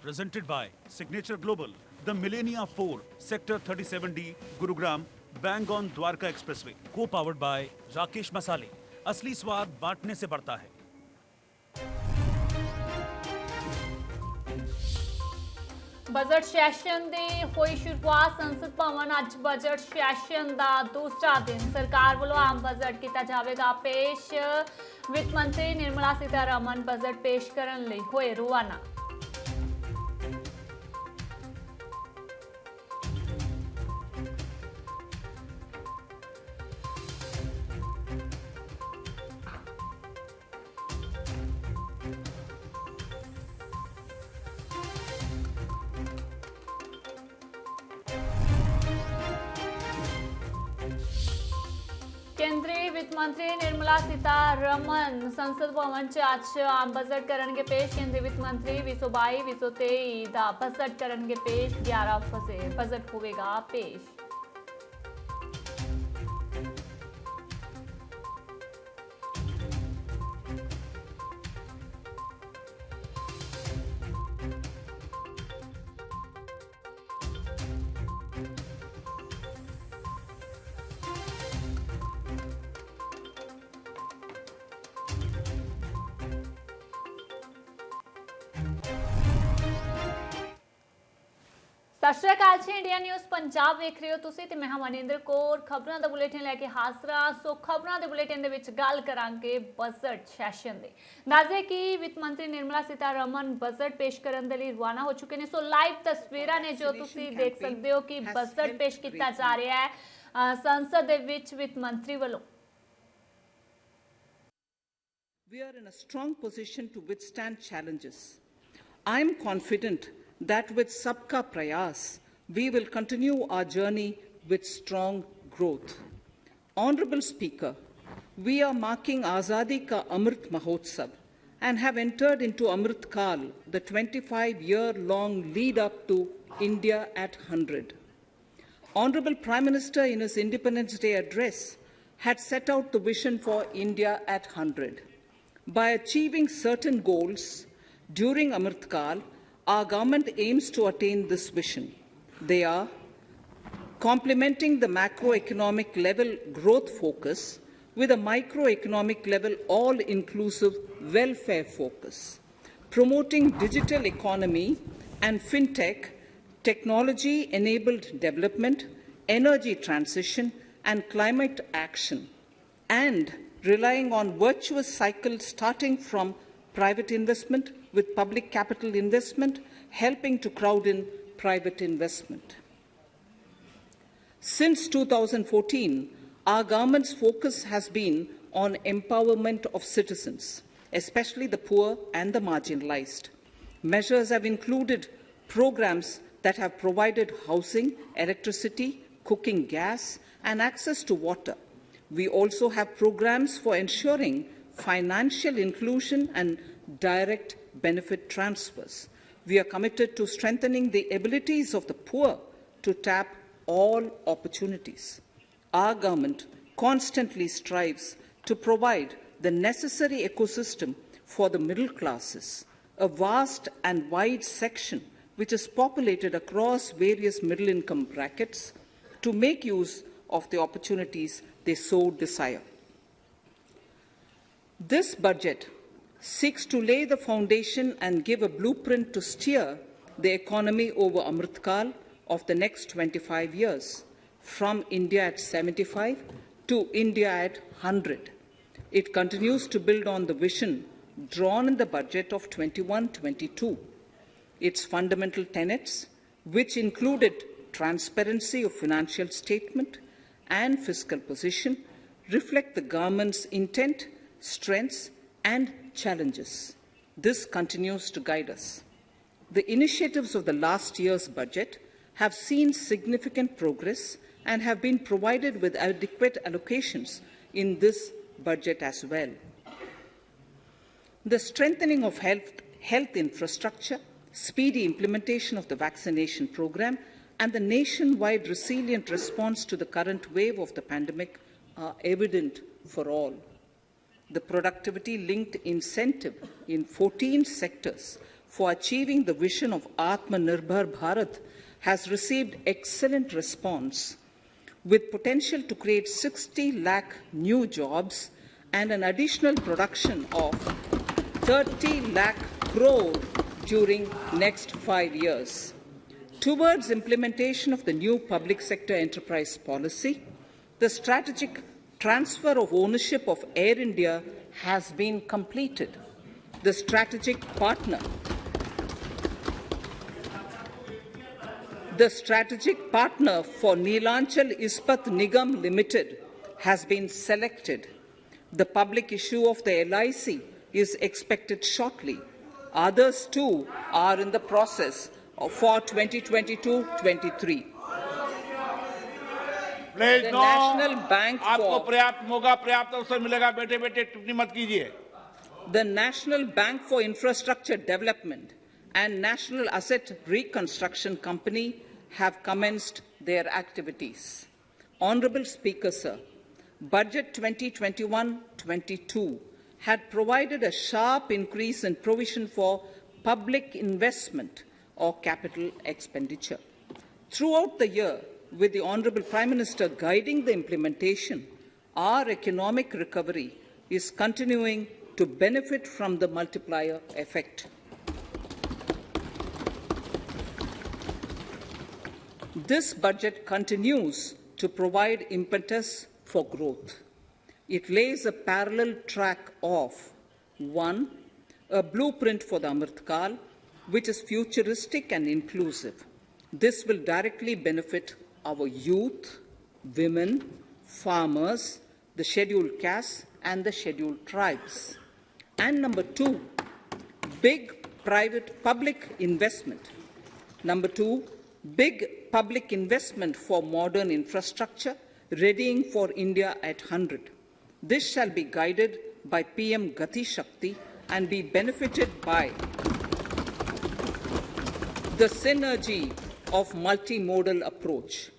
Presented by Signature Global, the Millennia 4, Sector 37D, Gurugram, Bang-on Dwarka Expressway. Co-powered by Rakesh Masale. असली स्वाद बांटने से बढ़ता है. बजट सैशन की हुई शुरुआत. संसद भवन अज बजट सैशन का दूसरा दिन. सरकार वालों आम बजट किया जाएगा पेश. वित्त मंत्री निर्मला सीतारमन बजट पेश करने लई होए रवाना. केंद्रीय वित्त मंत्री निर्मला सीतारमन संसद भवन च अज आम बजट करनगे पेश. केंद्रीय वित्त मंत्री 2022-2023 का बजट करनगे पेश. 11 बजट होगा पेश. सत श्री अकाल जी. इंडिया न्यूज़ पंजाब वेख रहे हो तुसीं ते मैं हां मनिंदर कौर. खबरों का बुलेटिन लैके हाजिर हां. सो खबरों के बुलेटिन दे विच गल करांगे बजट सैशन दे. दस्सदे कि वित्त मंत्री निर्मला सीतारमन बजट पेश करने दे लई रवाना हो चुके हैं. सो लाइव तस्वीरां ने जो तुसीं देख सकते हो कि बजट पेश किया जा रहा है संसद दे विच वित्त मंत्री वालों. We are in a strong position to withstand challenges. I am confident that with Sabka Prayas, we will continue our journey with strong growth. Honourable Speaker, we are marking Azadi Ka Amrit Mahotsav and have entered into Amrit Kal, the 25-year-long lead up to India at 100. Honourable Prime Minister in his Independence Day address had set out the vision for India at 100. By achieving certain goals during Amrit Kal, our government aims to attain this vision. They are complementing the macroeconomic level growth focus with a microeconomic level all-inclusive welfare focus, promoting digital economy and fintech, technology-enabled development, energy transition and climate action, and relying on virtuous cycle starting from private investment with public capital investment, helping to crowd in private investment. Since 2014, our government's focus has been on empowerment of citizens, especially the poor and the marginalized. Measures have included programs that have provided housing, electricity, cooking gas, and access to water. We also have programs for ensuring financial inclusion and direct benefit transfers. We are committed to strengthening the abilities of the poor to tap all opportunities. Our government constantly strives to provide the necessary ecosystem for the middle classes, a vast and wide section which is populated across various middle-income brackets, to make use of the opportunities they so desire. This budget seeks to lay the foundation and give a blueprint to steer the economy over Amrit Kal of the next 25 years, from India at 75 to India at 100. It continues to build on the vision drawn in the budget of 21-22. Its fundamental tenets, which included transparency of financial statement and fiscal position, reflect the government's intent, strengths and challenges. This continues to guide us. The initiatives of the last year's budget have seen significant progress and have been provided with adequate allocations in this budget as well. The strengthening of health infrastructure, speedy implementation of the vaccination program, and the nationwide resilient response to the current wave of the pandemic are evident for all. the productivity-linked incentive in 14 sectors for achieving the vision of Atmanirbhar Bharat has received excellent response, with potential to create 60 lakh new jobs and an additional production of 30 lakh crore during next 5 years. Towards implementation of the new public sector enterprise policy, the strategic transfer of ownership of Air India has been completed. The strategic partner for Neelanchal Ispat Nigam Limited has been selected. The public issue of the LIC is expected shortly. Others too are in the process for 2022-23. The National Bank आपको for पर्याप्त मौका पर्याप्त अवसर मिलेगा बेटे बेटे टिप्पणी मत कीजिए the National Bank for Infrastructure Development and National Asset Reconstruction Company have commenced their activities. Honourable Speaker, Sir, Budget 2021-22 had provided a sharp increase in provision for public investment or capital expenditure. Throughout the year, with the Honourable Prime Minister guiding the implementation, our economic recovery is continuing to benefit from the multiplier effect. This budget continues to provide impetus for growth. It lays a parallel track of 1. A blueprint for the Amrit Kal, which is futuristic and inclusive. This will directly benefit our youth, women, farmers, the scheduled castes and the scheduled tribes. And number 2, big public investment. Number 2, big public investment for modern infrastructure, readying for India at 100. This shall be guided by PM Gati Shakti and be benefited by the synergy of multimodal approach.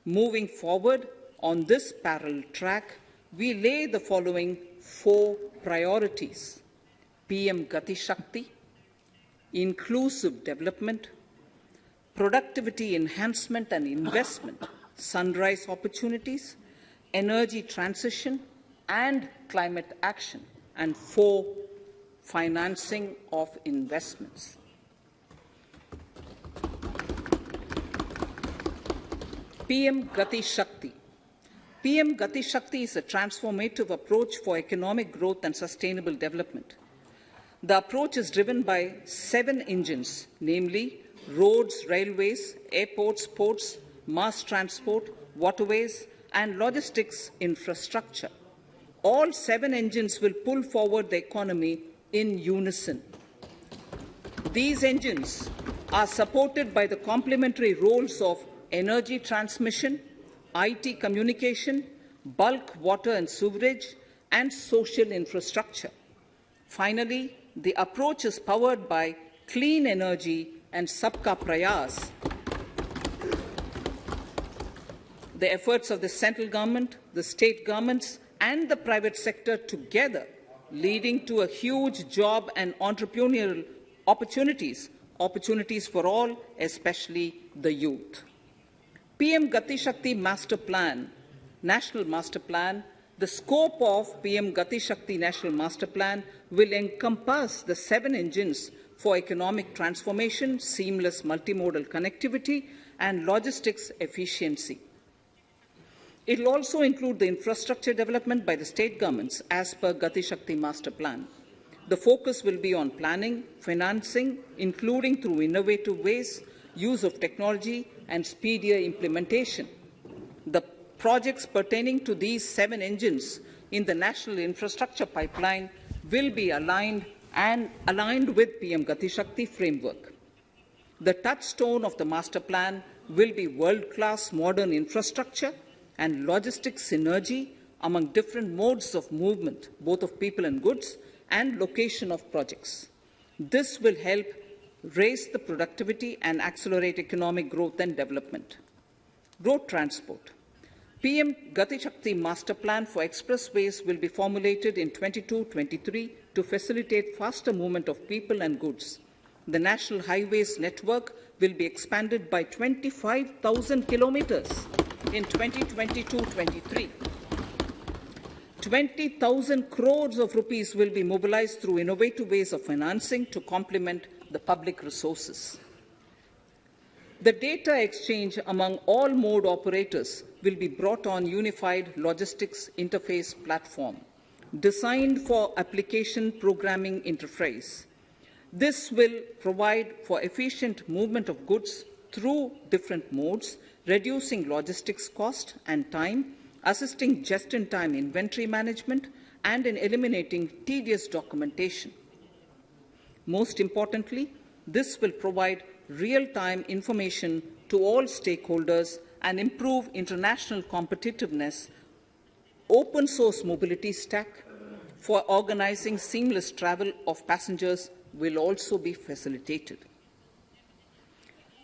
Moving forward on this parallel track, we lay the following 4 priorities: PM Gati Shakti, inclusive development, productivity enhancement and investment, sunrise opportunities, energy transition and climate action, and 4, financing of investments. PM Gati Shakti. PM Gati Shakti is a transformative approach for economic growth and sustainable development. The approach is driven by 7 engines, namely roads, railways, airports, ports, mass transport, waterways, and logistics infrastructure. All 7 engines will pull forward the economy in unison. These engines are supported by the complementary roles of energy transmission, IT communication, bulk water and sewerage, and social infrastructure. Finally, the approach is powered by clean energy and Sabka Prayas. The efforts of the central government, the state governments, and the private sector together, leading to a huge job and entrepreneurial opportunities for all, especially the youth. PM Gati Shakti Master Plan, National Master Plan, the scope of PM Gati Shakti National Master Plan will encompass the 7 engines for economic transformation, seamless multimodal connectivity, and logistics efficiency. It will also include the infrastructure development by the state governments as per Gati Shakti Master Plan. The focus will be on planning, financing, including through innovative ways, use of technology, and speedier implementation. The projects pertaining to these 7 engines in the national infrastructure pipeline will be aligned with PM Gati Shakti framework. The touchstone of the master plan will be world-class modern infrastructure and logistics synergy among different modes of movement, both of people and goods, and location of projects. This will help raise the productivity and accelerate economic growth and development. Road transport. PM Gati Shakti Master Plan for expressways will be formulated in 22-23 to facilitate faster movement of people and goods. The National Highways network will be expanded by 25,000 kilometers in 2022-23. 20,000 crores of rupees will be mobilized through innovative ways of financing to complement the public resources. The data exchange among all mode operators will be brought on unified logistics interface platform, designed for application programming interface. This will provide for efficient movement of goods through different modes, reducing logistics cost and time, assisting just-in-time inventory management, and in eliminating tedious documentation. Most importantly, this will provide real-time information to all stakeholders and improve international competitiveness. Open source mobility stack for organizing seamless travel of passengers will also be facilitated.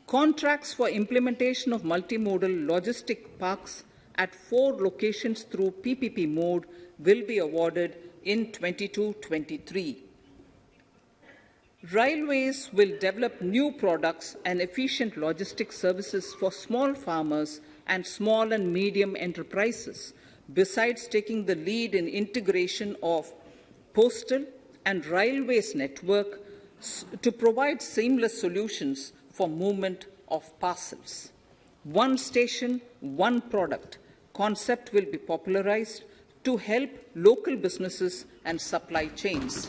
Contracts for implementation of multimodal logistic parks at 4 locations through PPP mode will be awarded in 22-23. Railways will develop new products and efficient logistics services for small farmers and small and medium enterprises, besides taking the lead in integration of postal and railways network to provide seamless solutions for movement of parcels. One station, one product concept will be popularized to help local businesses and supply chains.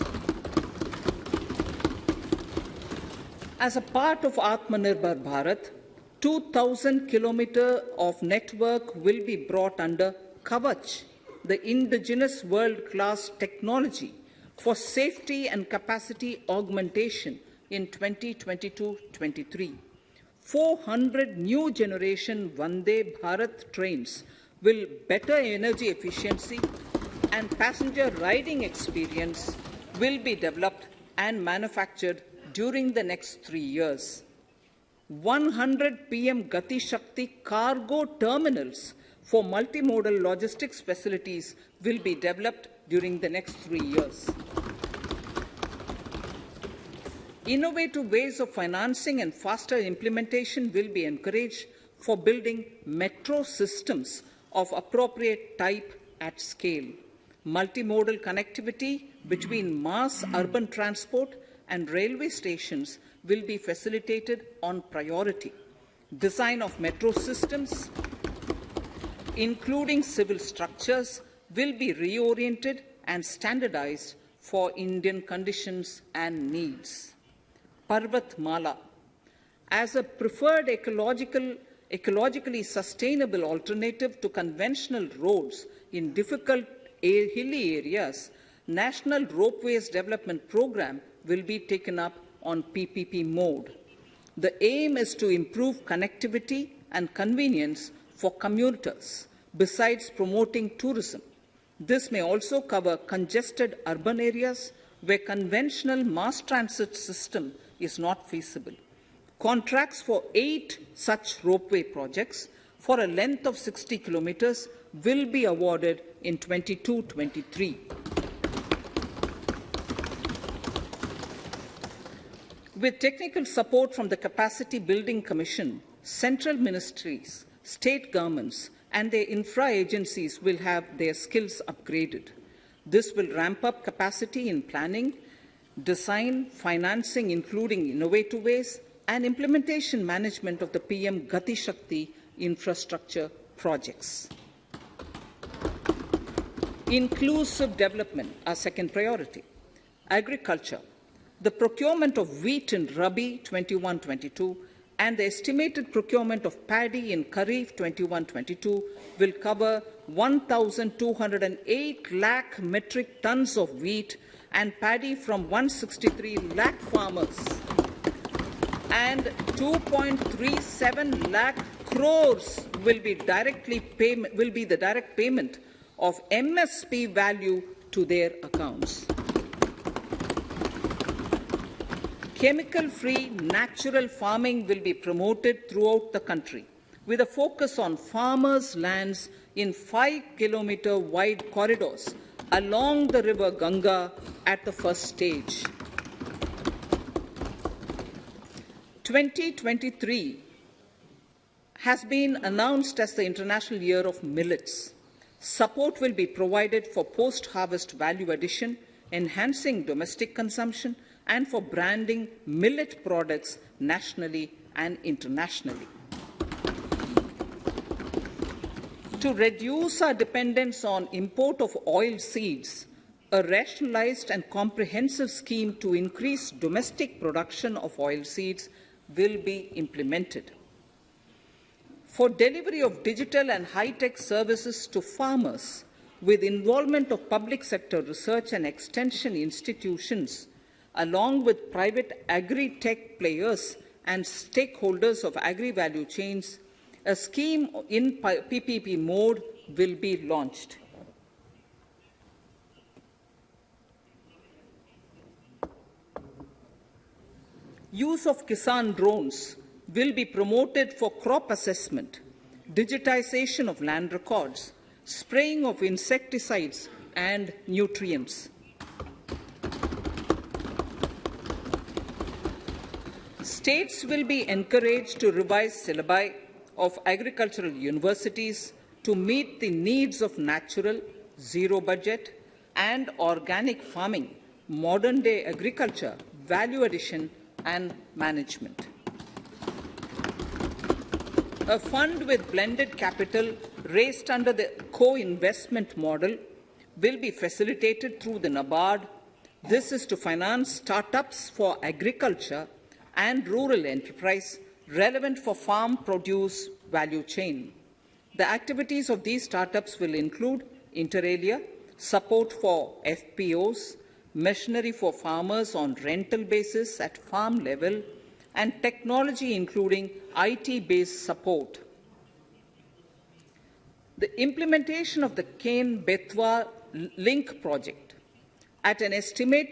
As a part of Atmanirbhar Bharat, 2,000 kilometers of network will be brought under Kavach, the indigenous world-class technology for safety and capacity augmentation in 2022-23. 400 new generation Vande Bharat trains will better energy efficiency and passenger riding experience will be developed and manufactured during the next 3 years. 100 PM Gati Shakti cargo terminals for multimodal logistics facilities will be developed during the next 3 years. Innovative ways of financing and faster implementation will be encouraged for building metro systems of appropriate type at scale. Multimodal connectivity between mass urban transport and railway stations will be facilitated on priority. Design of metro systems, including civil structures, will be reoriented and standardized for Indian conditions and needs. Parvat Mala, as a preferred ecologically sustainable alternative to conventional roads in difficult hilly areas, National Ropeways Development Program will be taken up on PPP mode. The aim is to improve connectivity and convenience for commuters, besides promoting tourism. This may also cover congested urban areas where conventional mass transit system is not feasible. Contracts for 8 such ropeway projects for a length of 60 kilometers will be awarded in 22-23. With technical support from the Capacity Building Commission, central ministries, state governments, and their infra agencies will have their skills upgraded. This will ramp up capacity in planning, design, financing, including innovative ways, and implementation management of the PM Gati Shakti infrastructure projects. Inclusive development, our second priority. Agriculture. The procurement of wheat in Rabi 21-22 and the estimated procurement of paddy in Kharif 21-22 will cover 1,208 lakh metric tons of wheat and paddy from 163 lakh farmers, and 2.37 lakh crores will be the direct payment of MSP value to their accounts. Chemical-free natural farming will be promoted throughout the country with a focus on farmers' lands in 5-kilometer wide corridors along the river Ganga at the first stage. 2023 has been announced as the International Year of Millets. Support will be provided for post-harvest value addition, enhancing domestic consumption, and for branding millet products nationally and internationally. To reduce our dependence on import of oil seeds, a rationalized and comprehensive scheme to increase domestic production of oil seeds will be implemented. For delivery of digital and high-tech services to farmers, with involvement of public sector research and extension institutions, along with private agri-tech players and stakeholders of agri-value chains, a scheme in PPP mode will be launched. Use of Kisan drones will be promoted for crop assessment, digitization of land records, spraying of insecticides and nutrients. States will be encouraged to revise syllabi of agricultural universities to meet the needs of natural, zero budget and organic farming, modern day agriculture, value addition and management. A fund with blended capital raised under the co-investment model will be facilitated through the NABARD. This is to finance startups for agriculture and rural enterprise relevant for farm produce value chain. The activities of these startups will include, inter alia, support for FPOs, machinery for farmers on rental basis at farm level, and technology including IT-based support. The implementation of the Kane-Betwa link project at an estimated